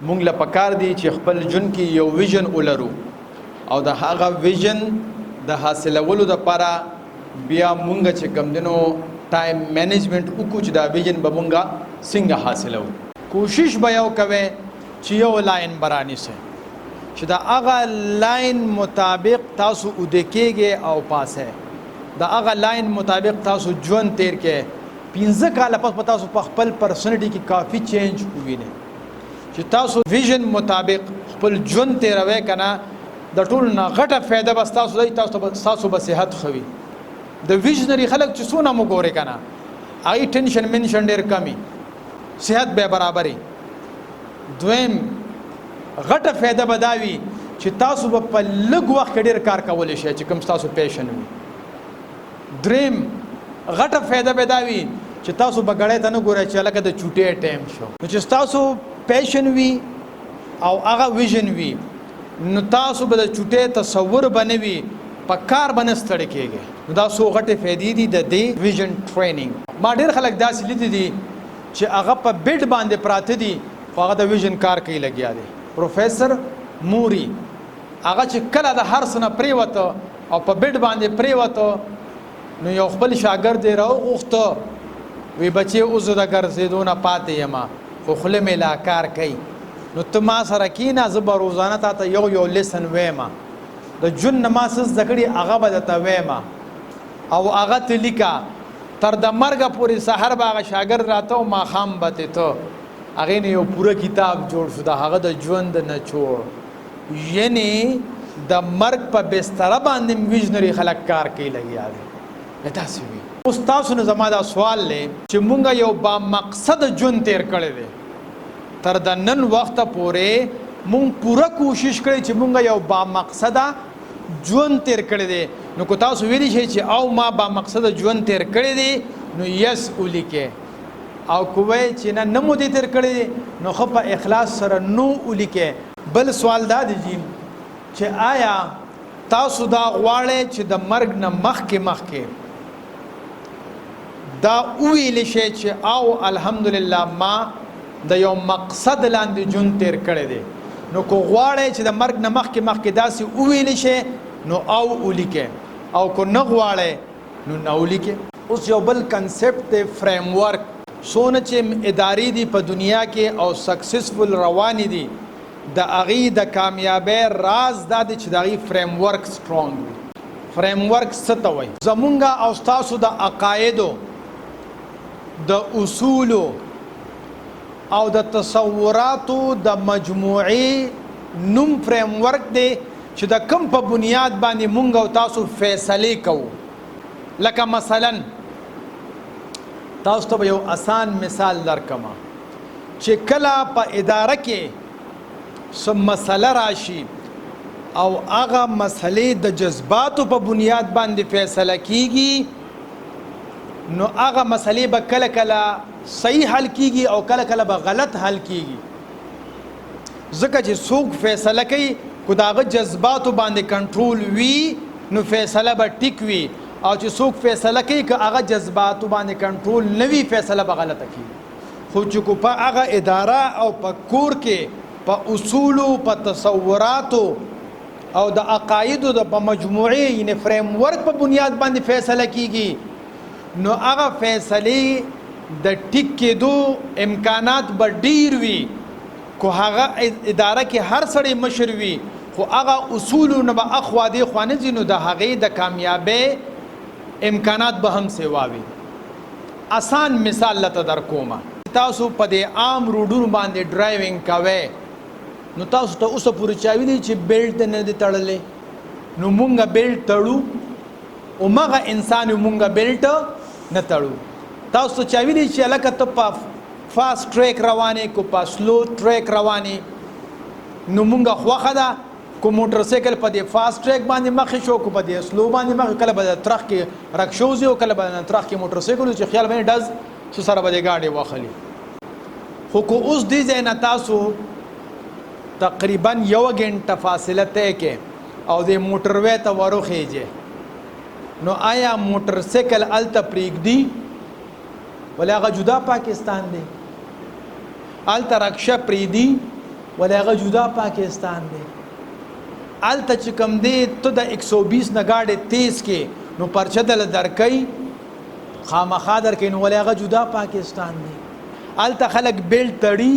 مونږ له پکار دی چې خپل جون کې یو ویژن ولرو او د هغه ویژن د حاصلولو لپاره بیا مونږ چې کمدنو ټایم مینجمنت وکړو چې دا ویژن به مونږه څنګه حاصلو. کوشش به یو کوي چې یو لاین برانی سي چې دا هغه لاین مطابق تاسو ودکېږي او پاسه دا هغه لاین مطابق تاسو ژوند تیر کې 15 کال پس تاسو په خپل پرسنالټي کې کافي چینج ووینئ چې تاسو ویژن مطابق خپل ژوند تیروي کنه د ټول نه غټه فایده بس تاسو دی تاسو به صحت خوي. د ویژنری خلک چې څونه مو ګوري کنه آی ټینشن منشن ډیر کمی صحت به برابرۍ. دویم غټه فایده بداوي چې تاسو په لږ وخت ډیر کار کولای شئ چې کوم تاسو پیشن وي. دریم غټه فایده بداوي چې تاسو بغړې ته نه ګورئ چې لکه د چوټې ټایم شو چې تاسو پیشن وي او هغه ویژن وي نو تاسو به د چوټې تصور بنوي په کار باندې ستړي کېږي. دا سو غټه فائدې دي د دې ویژن ټریننګ. ما ډېر خلک داسې لیدي دي چې هغه په بیډ باندې پراته دي هغه د ویژن کار کوي لګیا دي. پروفیسور موري هغه چې کله د هر سنه پریوته او په بیډ باندې پریوته نو یو خپل شاګرد دی راوغوښته وی بچي اوس د ګرځېدو نه پاتې یم خو خوله مې لا کار کوي نو ته ما سره کینه زه به روزانه تا ته یو لیسن ویم د جون نه ما څه زده کړي هغه به درته ویم او هغه ته لیکه تر د مرګه پورې سحر به هغه شاګرد راته او ماښام به ته هغې نه یو پوره کتاب جوړ شو د هغه د ژوند نچوړ. یعنې د مرګ په بستره باندې ویژنري خلک کار کوي لګیا دي. داسې وي اوس تاسو نه زما دا سوال دی چې مونږ یو با مقصد ژوند تیر کړی دی تر د نن وخته پورې مونږ پوره کوشش کړی چې مونږ یو با مقصده ژوند تیر کړی دی. نو که تاسو ویلی شئ چې او ما با مقصده ژوند تیر کړی دی نو یس ولیکئ او که وایئ چې نه مو دې تیر کړی دی نو ښه په اخلاص سره نو ولیکئ. بل سوال دا دی چې آیا تاسو دا غواړئ چې د مرګ نه مخکې دا ویل شي چې او الحمدلله ما د یو مقصد لاندې ژوند تیر کړی دی. نو کو غواړئ چې د مرګ نه مخکې داسې وویل شي نو او ولیکئ او کو نه غواړئ نو نه ولیکئ. اوس یو بل کنسپټ دی فریم ورک. څونه چې ادارې دي په دنیا کې او سکسسفل روانې دي د هغې د کامیابۍ راز دا دی چې د هغې فریم ورک سټرونګ وي. فریم ورک څه ته وایي؟ زمونږ او ستاسو د عقایدو د اصولو او د تصوراتو د مجموعي نوم فریم ورک دی چې د کم په بنیاد باندې مونږ او تاسو فیصلې کوو. لکه مثلا تاسو ته به یو آسان مثال درکمه چې کله په اداره کې څه مسله راشي او هغه مسلې د جذباتو په بنیاد باندې فیصله کیږي نو هغه مسلې به کله کله صحیح حل کیږي او کله کله به غلط حل کیږي. ځکه چې څوک فیصله کوي که د هغه جذباتو باندې کنټرول وي نو فیصله به ټیک وي او چې څوک فیصله کوي که هغه جذباتو باندې کنټرول نه وي فیصله به غلطه کیږي. خو چې په هغه اداره او په کور کې په اصولو په تصوراتو او د عقایدو د په مجموعي یعنی فریم ورک په بنیاد باندې فیصله کیږي نو هغه فیصلې د ټیک کېدو امکانات به ډیر وي. خو هغه اداره کې هر سړی مشر وي خو هغه اصولو نه به اخوا دی خوا نه ځي نو د هغې د کامیابۍ امکانات به هم سوا وي. آسان مثال لته در کومه تاسو په دې عام روډونو باندې ډرایوینګ کوئ نو تاسو ته اوسه پورې چا ویلي چې بیلټ نه دی تړلی نو مونږ بیلټ تړو او مغه انسان مونږ بیلټ نه تړو. تاسو ته چا ویلي چې هلکه ته په فاست ټریک روانې کو په سلو ټریک روانې نو مونږ خوښه ده کو موټر سایکل په دې فاست ټریک باندې مخې شو کو په دې سلو باندې مخې کله به د ترخ کې رکشوز او کله به د ترخ کې موټر سایکل چې خیال باندې ډز څه سره به دې گاډي واخلي. خو کو اوس دې ځای نه تاسو تقریبا 1 غنټه فاصله طے کې او د موټر وې ته ورخېږي نو آیا موټر سایکل الته پرېږدي ولی هغه جدا پاکستان دی؟ الته رکشه پرېږدي ولې هغه جدا پاکستان دی. هلته چې کوم دی ته د 120 نه ګاډې تیز کې نو پرچه دله درکوي خامخا درکوي نو ولې هغه جدا پاکستان دی. هلته خلک بیلټ تړي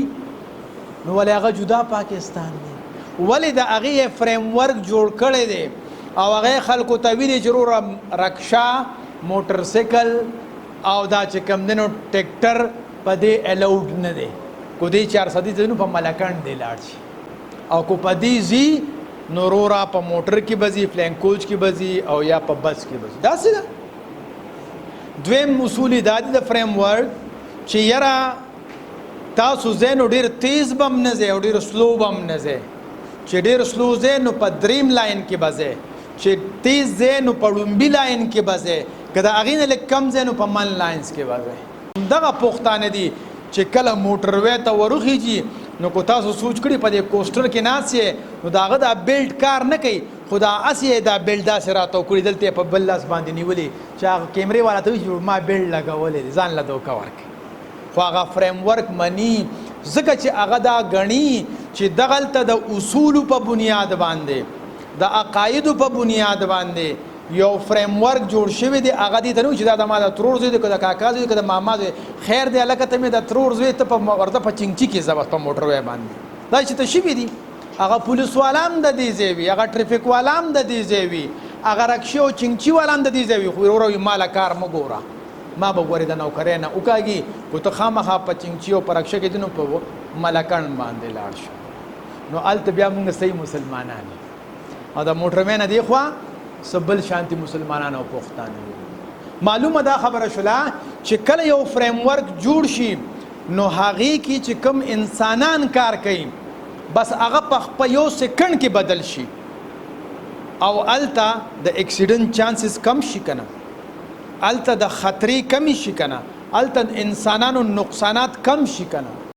نو ولې هغه جدا پاکستان دی. ولې د هغې فریم ورک جوړ کړی دی او هغې خلکو ته ویلي چې وروره رکشا موټر سایکل او دا چې کوم دی نو ټیکټر په دې الاؤډ نه دی. کو دې 400 ځای نو په ملکنډ دی لاړ شي او کو په دې ځي نو وروره په موټر کې به ځي فلینک کوچ کې به ځي او یا په بس کې به ځي. داسې ده. دویم اصول دا دی د فریم ورک چې یاره تاسو ځای نو ډېر تیز به هم نه ځئ او ډېر سلو به هم نه ځئ. چې ډېر سلو ځای نو په دریم لاین کې به ځئ، چې تیز ځای نو په ړومبي لاین کې به ځئ، که د هغې نه لږ کم ځای نو په من لاینز کې به ځئ. دغه پوښتانې دي چې کله موټروی ته وروخیږي نو کو تاسو سوچ کړي په دې کوسټر کې ناست یې نو د هغه دا بیلټ کار نه کوي خو دا هسې دا بیلټ داسې راته وکړي دلته یې په بل لاس باندې نیولي چې هغه کیمرې والا ته وایي چې ما بیلټ لګولی دی ځان له دوکه ورکړي خو هغه فریم ورک مني ځکه چې هغه دا ګڼي چې دغلته د اصولو په بنیاد باندې د عقایدو په بنیاد باندې یو فریم ورک جوړ شوی دی. هغه دې ته نه چې دا د ما د ترور زوی دی که د کاکا زوی دی که د ماما زوی خیر دی هلکه ته مې د ترور زوی ته ورته په چینګچي کې زه بس په موټروی باندې دا چې ته شوي دي. هغه پولیس والا هم د دې ځای وي، هغه ټریفک والا هم د دې ځای وي، هغه رکشې او چینګچي والا هم د دې ځای وي. خو وروره وي ما له کار مه ګوره، ما به ګورې د نوکرۍ نه وکاږي خو ته خامخا په چینګچي او په رکشه کې دي نو په ملکنډ باندې لاړ شو. نو هلته بیا مونږ صحیح مسلمانان او د موټرمۍ نه دې خوا سبل شانتی مسلمانان او پښتانه. معلومه دا خبره شوله چې کله یو فریم ورک جوړ شي نو هغې کې چې کوم انسانان کار کوي بس هغه په یو سکنډ کې بدل شي او هلته د اکسیډنټ چانسز کم شي که نه، هلته د خطرې کمی شي که نه، هلته انسانانو نقصانات کم شي که نه.